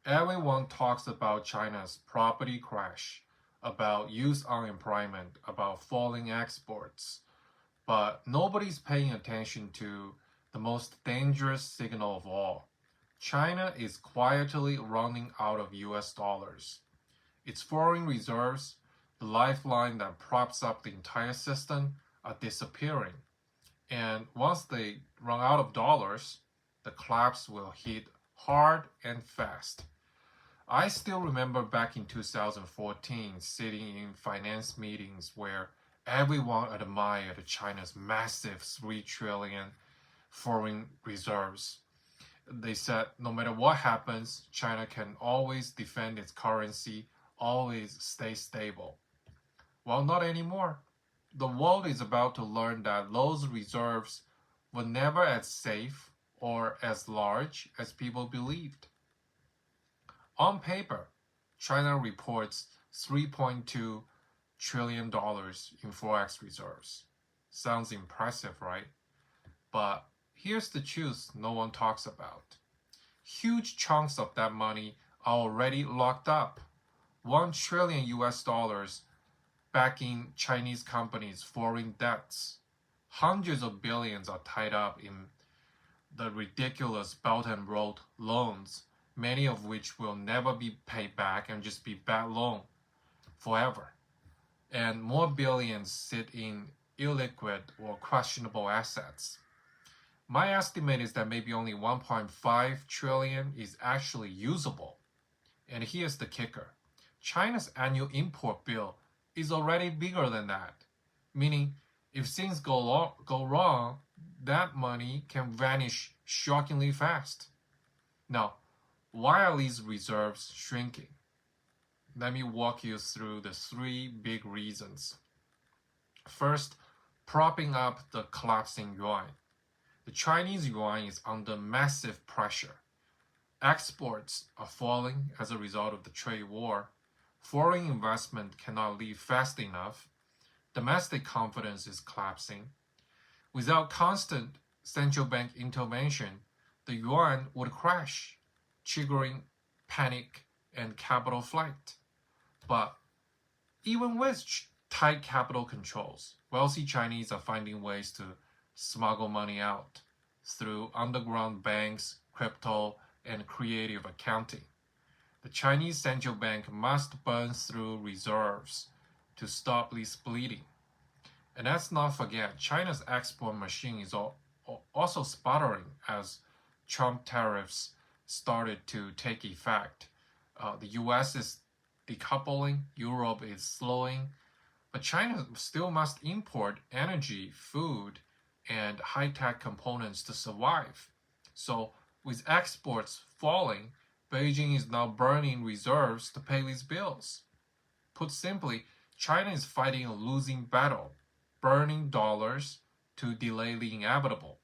Everyone talks about China's property crash, about youth unemployment, about falling exports, but nobody's paying attention to the most dangerous signal of all. China is quietly running out of US dollars. Its foreign reserves, the lifeline that props up the entire system, are disappearing. And once they run out of dollars, the collapse will hit hard and fast. I still remember back in 2014 sitting in finance meetings where everyone admired China's massive 3 trillion foreign reserves. They said no matter what happens, China can always defend its currency, always stay stable. Well, not anymore. The world is about to learn that those reserves were never as safe or as large as people believed. On paper, China reports $3.2 trillion in forex reserves. Sounds impressive, right? But here's the truth no one talks about. Huge chunks of that money are already locked up. 1 trillion US dollars backing Chinese companies' foreign debts. Hundreds of billions are tied up in the ridiculous Belt and Road loans, many of which will never be paid back and just be bad loan forever. And more billions sit in illiquid or questionable assets. My estimate is that maybe only 1.5 trillion is actually usable. And here's the kicker. China's annual import bill is already bigger than that, meaning if things go wrong, that money can vanish shockingly fast. Now, why are these reserves shrinking? Let me walk you through the 3 big reasons. First, propping up the collapsing yuan. The Chinese yuan is under massive pressure. Exports are falling as a result of the trade war. Foreign investment cannot leave fast enough. Domestic confidence is collapsing. Without constant central bank intervention, the yuan would crash, triggering panic and capital flight. But even with tight capital controls, wealthy Chinese are finding ways to smuggle money out through underground banks, crypto, and creative accounting. The Chinese central bank must burn through reserves to stop this bleeding. And let's not forget, China's export machine is also sputtering as Trump tariffs started to take effect. The US is decoupling, Europe is slowing, but China still must import energy, food, and high-tech components to survive. So with exports falling, Beijing is now burning reserves to pay these bills. Put simply, China is fighting a losing battle, burning dollars to delay the inevitable.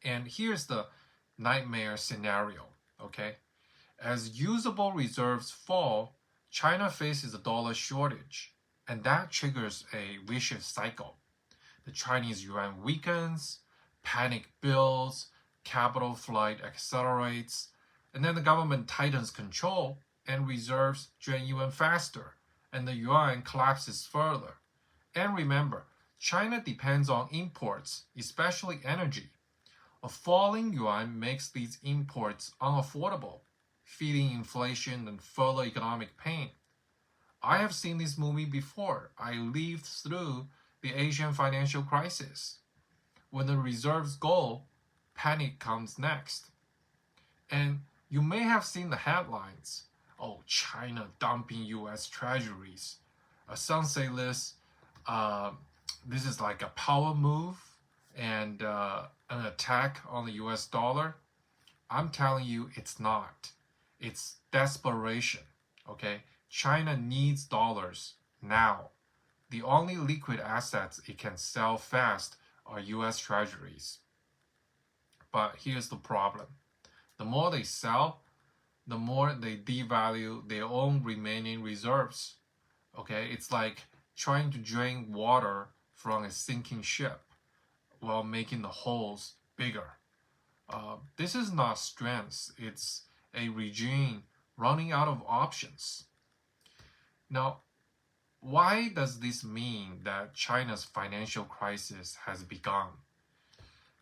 And here's the nightmare scenario, okay? As usable reserves fall, China faces a dollar shortage, and that triggers a vicious cycle. The Chinese yuan weakens, panic builds, capital flight accelerates, and then the government tightens control and reserves drain even faster, and the yuan collapses further. And remember, China depends on imports, especially energy. A falling yuan makes these imports unaffordable, feeding inflation and further economic pain. I have seen this movie before. I lived through the Asian financial crisis. When the reserves go, panic comes next. And you may have seen the headlines. Oh, China dumping US Treasuries. Some say this is like a power move and an attack on the US dollar. I'm telling you, it's not. It's desperation, okay? China needs dollars now. The only liquid assets it can sell fast are US Treasuries. But here's the problem. The more they sell, the more they devalue their own remaining reserves. Okay, it's like trying to drain water from a sinking ship while making the holes bigger. This is not strength, it's a regime running out of options. Now, why does this mean that China's financial crisis has begun?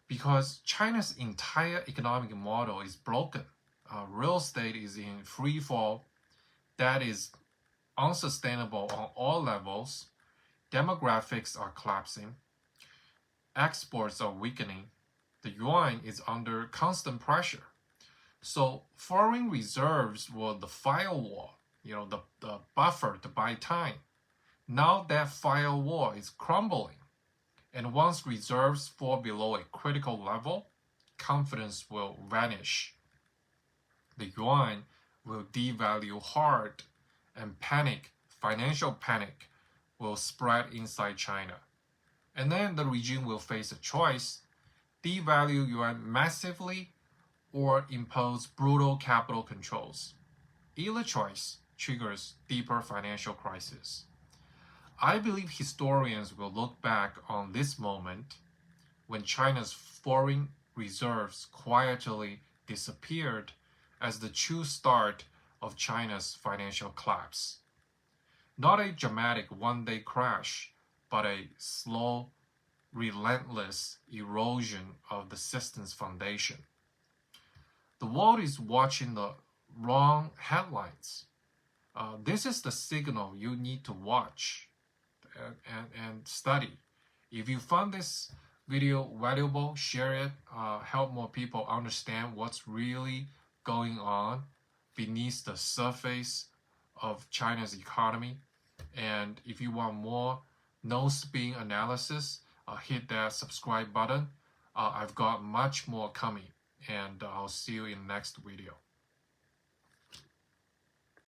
Because China's entire economic model is broken. Real estate is in free fall. That is unsustainable on all levels. Demographics are collapsing. Exports are weakening. The yuan is under constant pressure. So foreign reserves were the firewall, the buffer to buy time. Now that firewall is crumbling. And once reserves fall below a critical level, confidence will vanish. The yuan will devalue hard, and financial panic, will spread inside China. And then the regime will face a choice: devalue yuan massively or impose brutal capital controls. Either choice triggers deeper financial crisis. I believe historians will look back on this moment when China's foreign reserves quietly disappeared as the true start of China's financial collapse. Not a dramatic one-day crash, but a slow, relentless erosion of the system's foundation. The world is watching the wrong headlines. This is the signal you need to watch and study. If you found this video valuable, share it, help more people understand what's really going on beneath the surface of China's economy. And if you want more no-spin analysis, hit that subscribe button. I've got much more coming, and I'll see you in the next video.